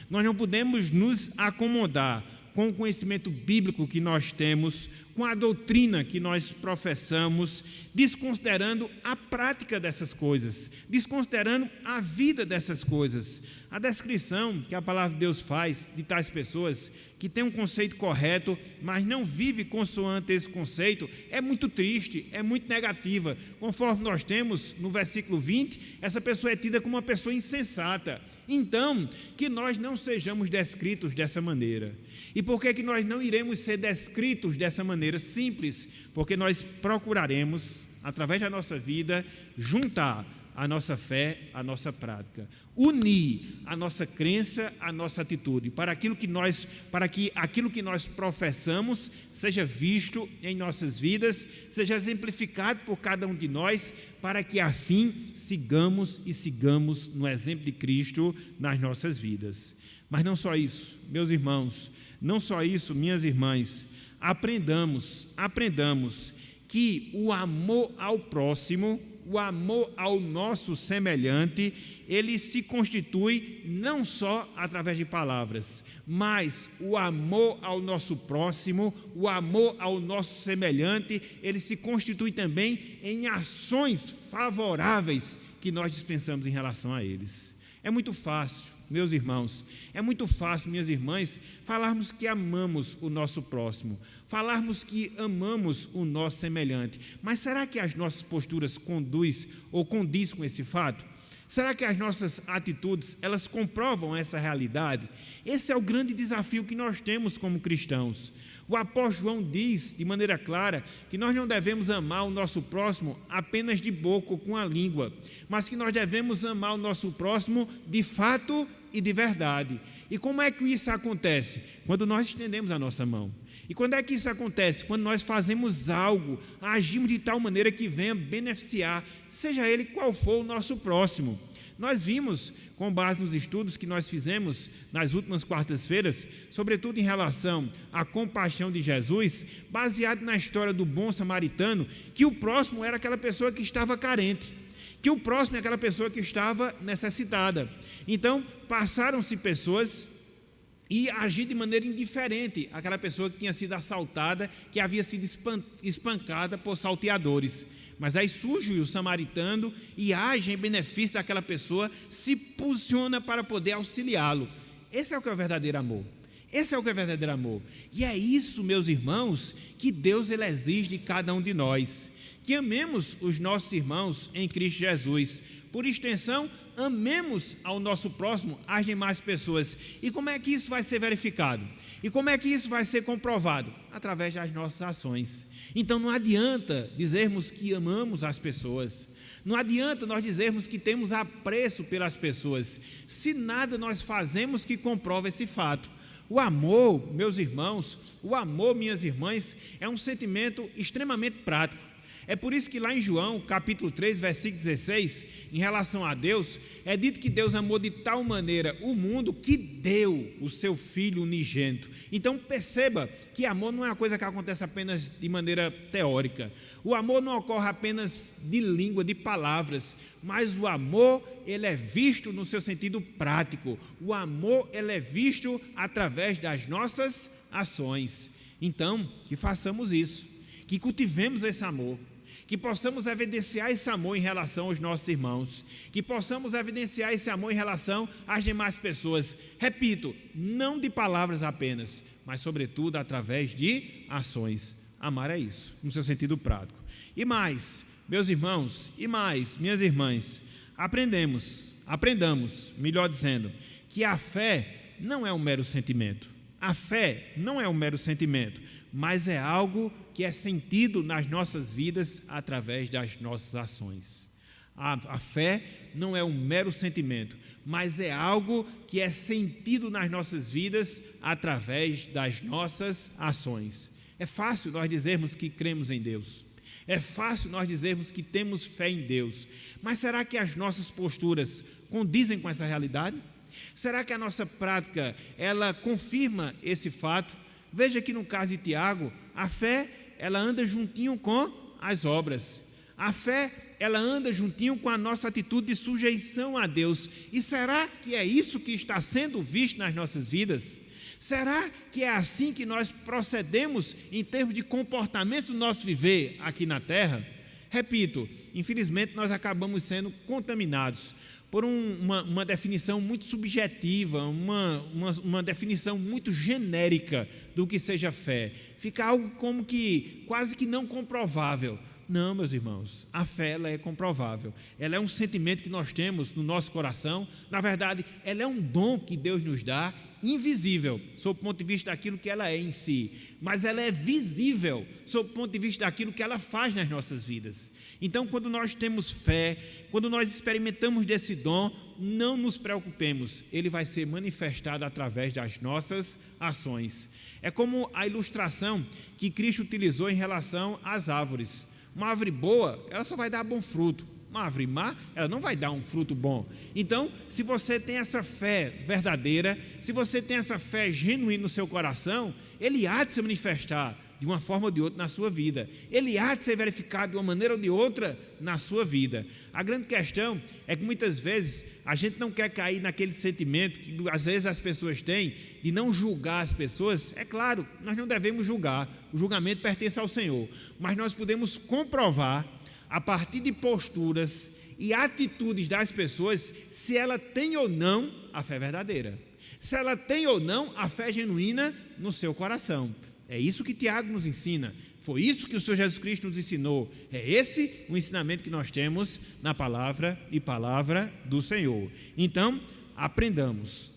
Nós não podemos nos acomodar com o conhecimento bíblico que nós temos, com a doutrina que nós professamos, desconsiderando a prática dessas coisas, desconsiderando a vida dessas coisas. A descrição que a palavra de Deus faz de tais pessoas que têm um conceito correto, mas não vive consoante esse conceito, é muito triste, é muito negativa. Conforme nós temos no versículo 20, essa pessoa é tida como uma pessoa insensata. Então, que nós não sejamos descritos dessa maneira. E por que nós não iremos ser descritos dessa maneira? Simples, porque nós procuraremos, através da nossa vida, juntar a nossa fé, a nossa prática, unir a nossa crença, a nossa atitude, para que aquilo que nós professamos seja visto em nossas vidas, seja exemplificado por cada um de nós, para que assim sigamos no exemplo de Cristo nas nossas vidas. Mas não só isso, meus irmãos, não só isso, minhas irmãs, aprendamos que o amor ao próximo, o amor ao nosso semelhante, ele se constitui não só através de palavras, mas o amor ao nosso próximo, o amor ao nosso semelhante, ele se constitui também em ações favoráveis que nós dispensamos em relação a eles. É muito fácil, meus irmãos, é muito fácil, minhas irmãs, falarmos que amamos o nosso próximo, falarmos que amamos o nosso semelhante, mas será que as nossas posturas condiz com esse fato? Será que as nossas atitudes, elas comprovam essa realidade? Esse é o grande desafio que nós temos como cristãos. O apóstolo João diz de maneira clara que nós não devemos amar o nosso próximo apenas de boca ou com a língua, mas que nós devemos amar o nosso próximo de fato e de verdade. E como é que isso acontece? Quando nós estendemos a nossa mão. E quando é que isso acontece? Quando nós fazemos algo, agimos de tal maneira que venha beneficiar, seja ele qual for o nosso próximo. Nós vimos, com base nos estudos que nós fizemos nas últimas quartas-feiras, sobretudo em relação à compaixão de Jesus, baseado na história do bom samaritano, que o próximo era aquela pessoa que estava carente, que o próximo é aquela pessoa que estava necessitada. Então, passaram-se pessoas e agir de maneira indiferente àquela pessoa que tinha sido assaltada, que havia sido espancada por salteadores. Mas aí surge o samaritano e age em benefício daquela pessoa, se posiciona para poder auxiliá-lo. Esse é o que é o verdadeiro amor. Esse é o que é o verdadeiro amor. E é isso, meus irmãos, que Deus ele exige de cada um de nós. Que amemos os nossos irmãos em Cristo Jesus. Por extensão, amemos ao nosso próximo, as demais pessoas. E como é que isso vai ser verificado? E como é que isso vai ser comprovado? Através das nossas ações. Então não adianta dizermos que amamos as pessoas, não adianta nós dizermos que temos apreço pelas pessoas, se nada nós fazemos que comprove esse fato. O amor, meus irmãos, o amor, minhas irmãs, é um sentimento extremamente prático. É por isso que lá em João, capítulo 3, versículo 16, em relação a Deus, é dito que Deus amou de tal maneira o mundo que deu o seu Filho unigênito. Então perceba que amor não é uma coisa que acontece apenas de maneira teórica. O amor não ocorre apenas de língua, de palavras, mas o amor ele é visto no seu sentido prático. O amor ele é visto através das nossas ações. Então, que façamos isso, que cultivemos esse amor, que possamos evidenciar esse amor em relação aos nossos irmãos, que possamos evidenciar esse amor em relação às demais pessoas. Repito, não de palavras apenas, mas sobretudo através de ações. Amar é isso, no seu sentido prático. E mais, meus irmãos, e mais, minhas irmãs, aprendamos, melhor dizendo, que a fé não é um mero sentimento. A fé não é um mero sentimento, mas é algo que é sentido nas nossas vidas através das nossas ações. A fé não é um mero sentimento, mas é algo que é sentido nas nossas vidas através das nossas ações. É fácil nós dizermos que cremos em Deus. É fácil nós dizermos que temos fé em Deus. Mas será que as nossas posturas condizem com essa realidade? Será que a nossa prática, ela confirma esse fato? Veja que no caso de Tiago, a fé, ela anda juntinho com as obras. A fé, ela anda juntinho com a nossa atitude de sujeição a Deus. E será que é isso que está sendo visto nas nossas vidas? Será que é assim que nós procedemos em termos de comportamento do nosso viver aqui na Terra? Repito, infelizmente nós acabamos sendo contaminados por uma definição muito subjetiva, uma definição muito genérica do que seja fé. Fica algo como que quase que não comprovável. Não, meus irmãos, a fé ela é comprovável. Ela é um sentimento que nós temos no nosso coração. Na verdade, ela é um dom que Deus nos dá, invisível, sob o ponto de vista daquilo que ela é em si, mas ela é visível, sob o ponto de vista daquilo que ela faz nas nossas vidas. Então, quando nós temos fé, quando nós experimentamos desse dom, não nos preocupemos, ele vai ser manifestado através das nossas ações. É como a ilustração que Cristo utilizou em relação às árvores. Uma árvore boa, ela só vai dar bom fruto. Uma árvore má, ela não vai dar um fruto bom. Então, se você tem essa fé verdadeira, se você tem essa fé genuína no seu coração, ele há de se manifestar de uma forma ou de outra na sua vida. Ele há de ser verificado de uma maneira ou de outra na sua vida. A grande questão é que muitas vezes a gente não quer cair naquele sentimento que às vezes as pessoas têm de não julgar as pessoas. É claro, nós não devemos julgar, o julgamento pertence ao Senhor, mas nós podemos comprovar a partir de posturas e atitudes das pessoas, se ela tem ou não a fé verdadeira, se ela tem ou não a fé genuína no seu coração. É isso que Tiago nos ensina, foi isso que o Senhor Jesus Cristo nos ensinou, é esse o ensinamento que nós temos na palavra e palavra do Senhor. Então, aprendamos,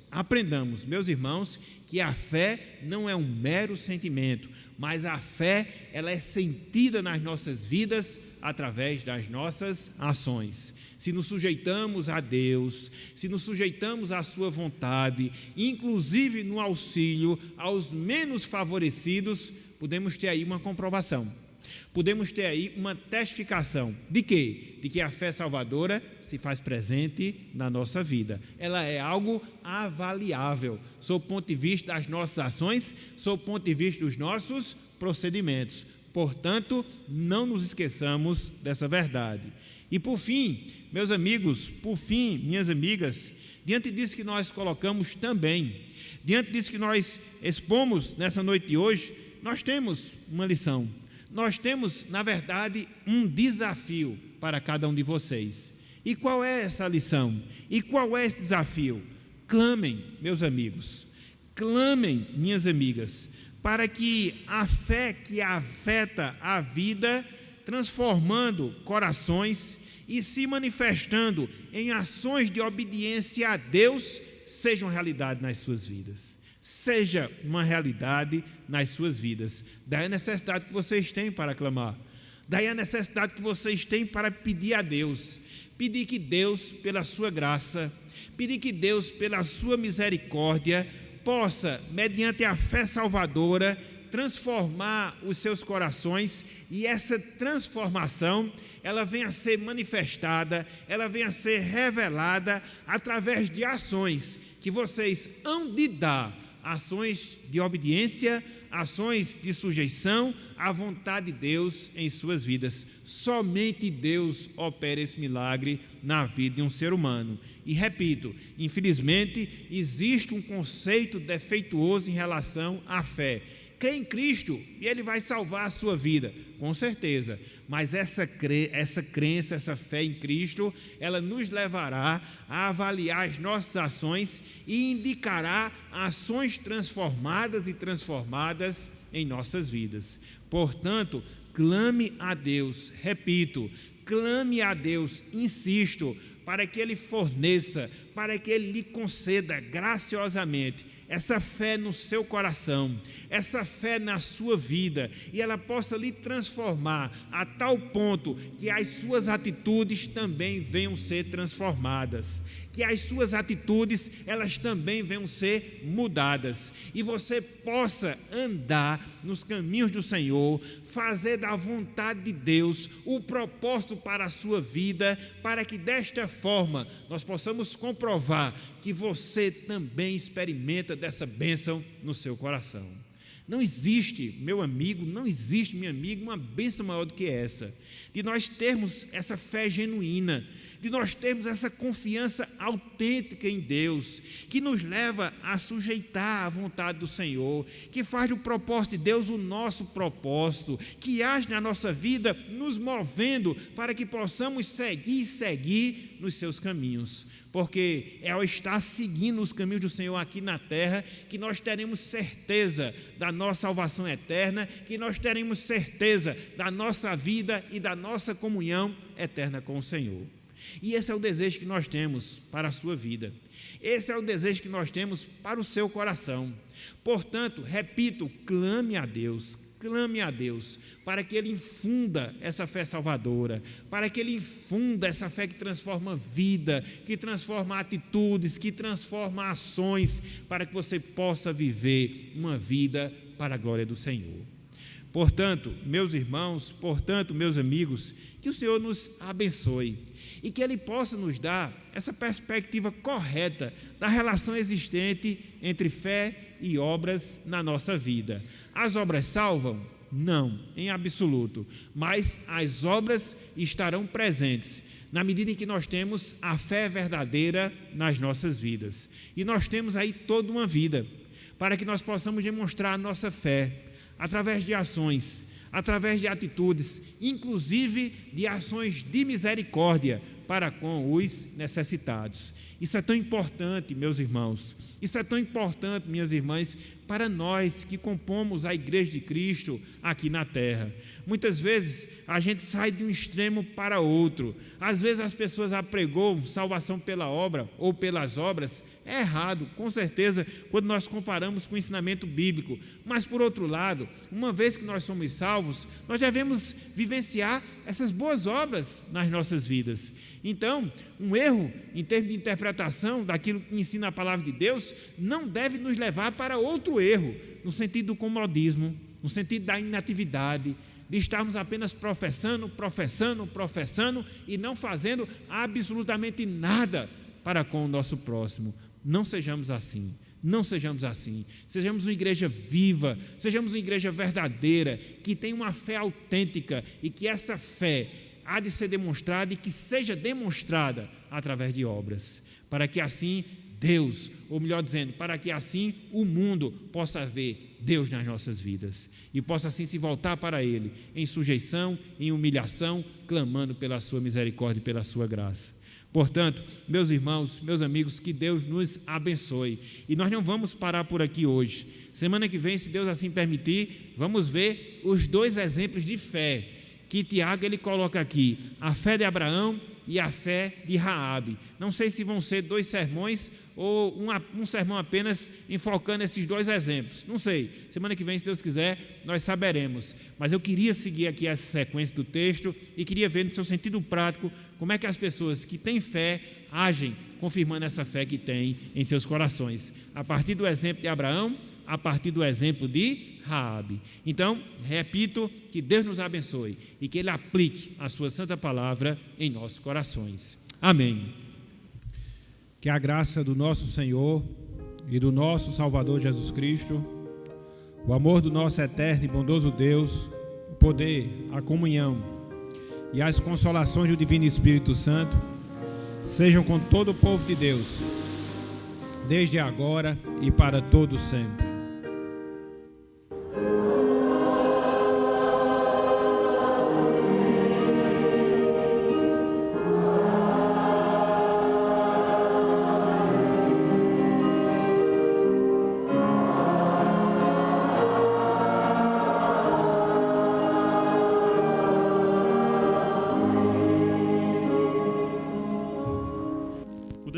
meus irmãos, que a fé não é um mero sentimento, mas a fé, ela é sentida nas nossas vidas através das nossas ações. Se nos sujeitamos a Deus, se nos sujeitamos à sua vontade, inclusive no auxílio aos menos favorecidos, podemos ter aí uma comprovação, podemos ter aí uma testificação de quê? De que a fé salvadora se faz presente na nossa vida. Ela é algo avaliável, sob o ponto de vista das nossas ações, sob o ponto de vista dos nossos procedimentos. Portanto, não nos esqueçamos dessa verdade. E por fim, meus amigos, minhas amigas, diante disso que nós colocamos também, diante disso que nós expomos nessa noite de hoje, nós temos uma lição. Nós temos, na verdade, um desafio para cada um de vocês. E qual é essa lição? E qual é esse desafio? Clamem, meus amigos, clamem, minhas amigas, para que a fé que afeta a vida, transformando corações e se manifestando em ações de obediência a Deus, seja uma realidade nas suas vidas. Seja uma realidade nas suas vidas. Daí a necessidade que vocês têm para clamar. Daí a necessidade que vocês têm para pedir a Deus. Pedir que Deus, pela sua graça, pedir que Deus, pela sua misericórdia, possa, mediante a fé salvadora, transformar os seus corações, e essa transformação, ela venha a ser manifestada, ela venha a ser revelada através de ações que vocês hão de dar, ações de obediência, ações de sujeição à vontade de Deus em suas vidas. Somente Deus opera esse milagre na vida de um ser humano. E repito, infelizmente, existe um conceito defeituoso em relação à fé. Crê em Cristo e Ele vai salvar a sua vida, com certeza, mas essa crença, essa fé em Cristo, ela nos levará a avaliar as nossas ações e indicará ações transformadas e transformadas em nossas vidas. Portanto, clame a Deus, repito, clame a Deus, insisto, para que Ele forneça, para que Ele lhe conceda graciosamente essa fé no seu coração, essa fé na sua vida, e ela possa lhe transformar a tal ponto que as suas atitudes também venham ser transformadas, que as suas atitudes, elas também venham ser mudadas, e você possa andar nos caminhos do Senhor, fazer da vontade de Deus o propósito para a sua vida, para que desta forma nós possamos comprovar que você também experimenta dessa bênção no seu coração. Não existe, meu amigo, não existe, minha amiga, uma bênção maior do que essa, de nós termos essa fé genuína, de nós termos essa confiança autêntica em Deus, que nos leva a sujeitar à vontade do Senhor, que faz do propósito de Deus o nosso propósito, que age na nossa vida, nos movendo para que possamos seguir nos seus caminhos, porque é ao estar seguindo os caminhos do Senhor aqui na terra, que nós teremos certeza da nossa salvação eterna, que nós teremos certeza da nossa vida e da nossa comunhão eterna com o Senhor. E esse é o desejo que nós temos para a sua vida. Esse é o desejo que nós temos para o seu coração. Portanto, repito, clame a Deus, para que Ele infunda essa fé salvadora, para que Ele infunda essa fé que transforma vida, que transforma atitudes, que transforma ações, para que você possa viver uma vida para a glória do Senhor. Portanto, meus irmãos, meus amigos, que o Senhor nos abençoe e que Ele possa nos dar essa perspectiva correta da relação existente entre fé e obras na nossa vida. As obras salvam? Não, em absoluto, mas as obras estarão presentes na medida em que nós temos a fé verdadeira nas nossas vidas. E nós temos aí toda uma vida para que nós possamos demonstrar a nossa fé através de ações, através de atitudes, inclusive de ações de misericórdia para com os necessitados. Isso é tão importante, meus irmãos, isso é tão importante, minhas irmãs, para nós que compomos a Igreja de Cristo aqui na terra. Muitas vezes a gente sai de um extremo para outro. Às vezes as pessoas apregam salvação pela obra ou pelas obras. É errado, com certeza, quando nós comparamos com o ensinamento bíblico. Mas, por outro lado, uma vez que nós somos salvos, nós devemos vivenciar essas boas obras nas nossas vidas. Então, um erro em termos de interpretação daquilo que ensina a palavra de Deus não deve nos levar para outro erro, no sentido do comodismo, no sentido da inatividade, de estarmos apenas professando e não fazendo absolutamente nada para com o nosso próximo. Não sejamos assim, sejamos uma igreja viva, sejamos uma igreja verdadeira, que tem uma fé autêntica e que essa fé há de ser demonstrada e que seja demonstrada através de obras, para que assim Deus, ou melhor dizendo, para que assim o mundo possa ver Deus nas nossas vidas e possa assim se voltar para Ele em sujeição, em humilhação, clamando pela sua misericórdia e pela sua graça. Portanto, meus irmãos, meus amigos, que Deus nos abençoe. E nós não vamos parar por aqui hoje. Semana que vem, se Deus assim permitir, vamos ver os dois exemplos de fé que Tiago ele coloca aqui, a fé de Abraão e a fé de Raabe. Não sei se vão ser dois sermões ou um sermão apenas enfocando esses dois exemplos. Não sei. Semana que vem, se Deus quiser, nós saberemos. Mas eu queria seguir aqui essa sequência do texto e queria ver no seu sentido prático como é que as pessoas que têm fé agem, confirmando essa fé que têm em seus corações. A partir do exemplo de Abraão, a partir do exemplo de Raabe. Então, repito, que Deus nos abençoe e que Ele aplique a sua santa palavra em nossos corações. Amém. Que a graça do nosso Senhor e do nosso Salvador Jesus Cristo, o amor do nosso eterno e bondoso Deus, o poder, a comunhão e as consolações do Divino Espírito Santo sejam com todo o povo de Deus, desde agora e para todo sempre.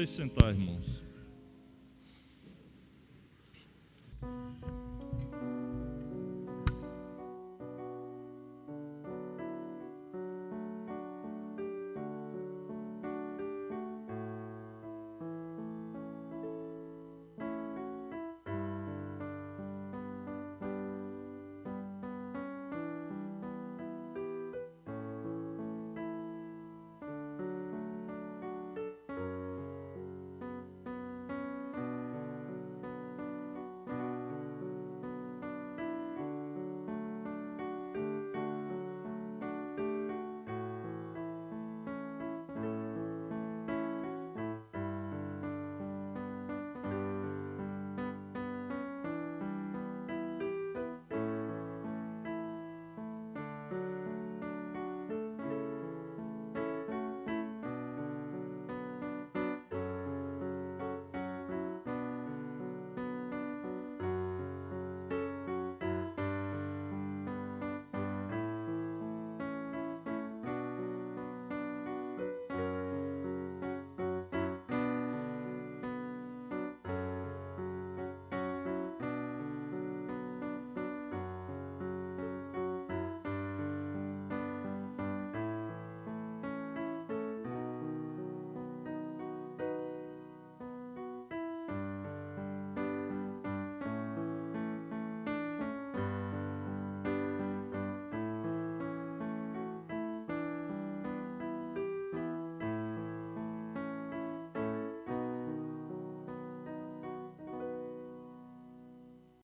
Sentar, irmãos.